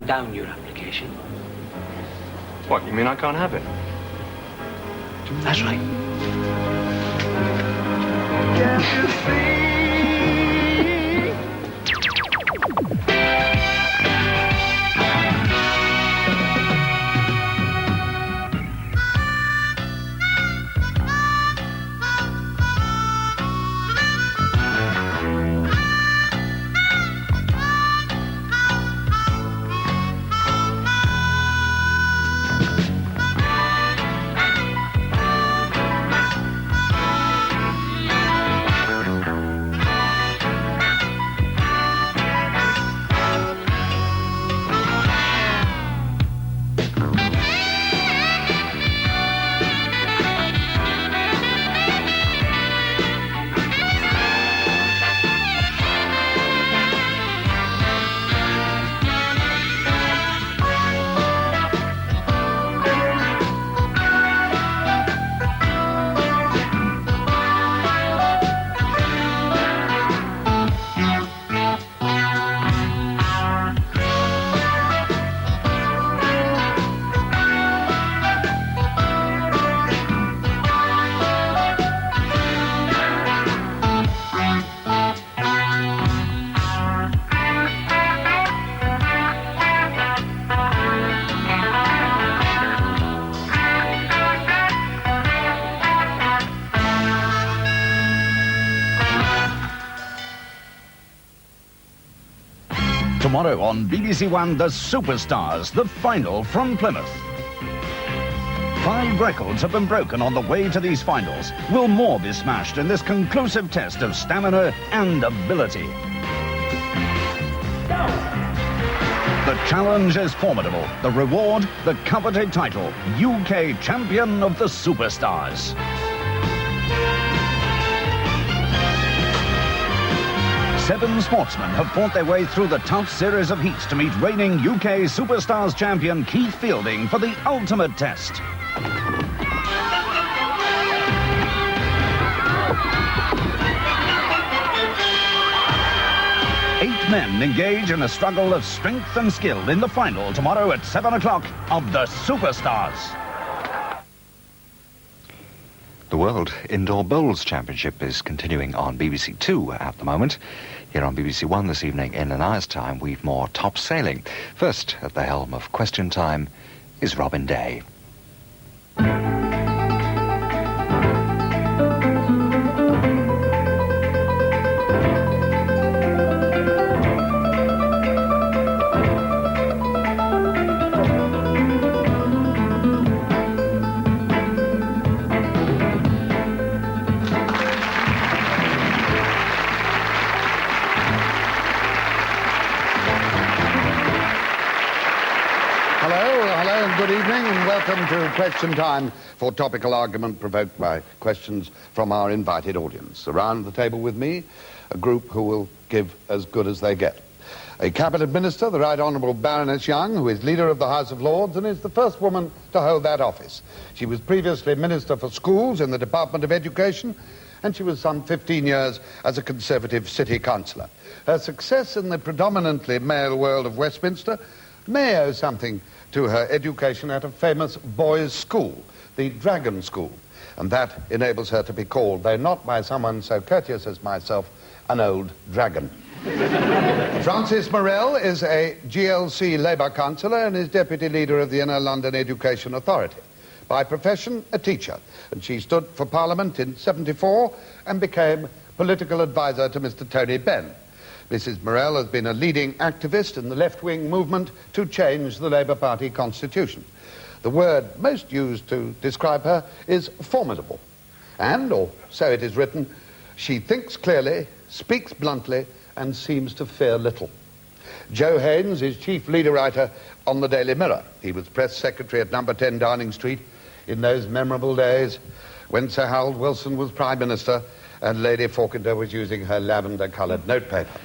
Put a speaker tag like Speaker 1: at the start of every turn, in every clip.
Speaker 1: down your application.
Speaker 2: What, you mean I can't have it?
Speaker 1: That's right.
Speaker 3: Can't you see?
Speaker 4: Tomorrow on BBC1, The Superstars, the final from Plymouth. 5 records have been broken on the way to these finals. Will more be smashed in this conclusive test of stamina and ability? The challenge is formidable. The reward, the coveted title, UK Champion of the Superstars. Seven sportsmen have fought their way through the tough series of heats to meet reigning UK Superstars champion Keith Fielding for the ultimate test. Eight men engage in a struggle of strength and skill in the final tomorrow at 7 o'clock of the Superstars.
Speaker 5: The World Indoor Bowls Championship is continuing on BBC2 at the moment. Here on BBC1 this evening, in an hour's time, we've more top sailing. First, at the helm of Question Time, is Robin Day.
Speaker 6: Good evening and welcome to Question Time for topical argument provoked by questions from our invited audience. Around the table with me, a group who will give as good as they get. A Cabinet Minister, the Right Honourable Baroness Young, who is Leader of the House of Lords and is the first woman to hold that office. She was previously Minister for Schools in the Department of Education, and she was some 15 years as a Conservative City Councillor. Her success in the predominantly male world of Westminster may owe something to her education at a famous boys' school, the Dragon School, and that enables her to be called, though not by someone so courteous as myself, an old dragon. Frances Morell is a GLC Labour councillor and is Deputy Leader of the Inner London Education Authority. By profession, a teacher, and she stood for Parliament in '74 and became political advisor to Mr. Tony Benn. Mrs. Morell has been a leading activist in the left-wing movement to change the Labour Party constitution. The word most used to describe her is formidable. And, or so it is written, she thinks clearly, speaks bluntly, and seems to fear little. Joe Haynes is chief leader writer on the Daily Mirror. He was press secretary at number 10 Downing Street in those memorable days when Sir Harold Wilson was Prime Minister and Lady Falkender was using her lavender-coloured notepaper.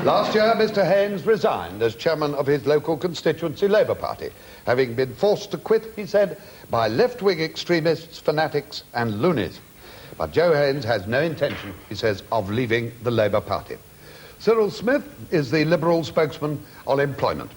Speaker 6: Last year, Mr. Haynes resigned as chairman of his local constituency Labour Party, having been forced to quit, he said, by left-wing extremists, fanatics and loonies. But Joe Haynes has no intention, he says, of leaving the Labour Party. Cyril Smith is the Liberal spokesman on employment.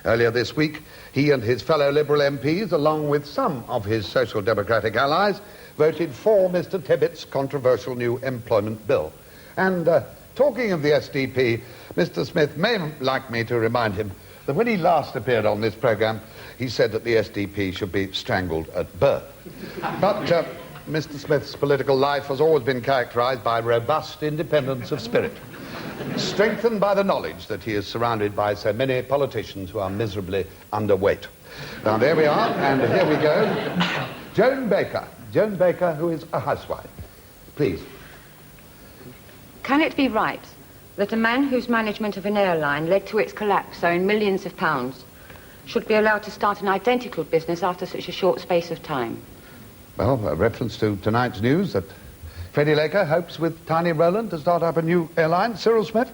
Speaker 6: Earlier this week, he and his fellow Liberal MPs, along with some of his Social Democratic allies, voted for Mr. Tibbitt's controversial new employment bill. And talking of the SDP, Mr. Smith may like me to remind him that when he last appeared on this programme, he said that the SDP should be strangled at birth. But Mr. Smith's political life has always been characterised by robust independence of spirit, strengthened by the knowledge that he is surrounded by so many politicians who are miserably underweight. Now, there we are, and here we go. Joan Baker, who is a housewife. Please.
Speaker 7: Can it be right that a man whose management of an airline led to its collapse, owing millions of pounds, should be allowed to start an identical business after such a short space of time?
Speaker 6: Well, a reference to tonight's news that Freddie Laker hopes with Tiny Roland to start up a new airline. Cyril Smith?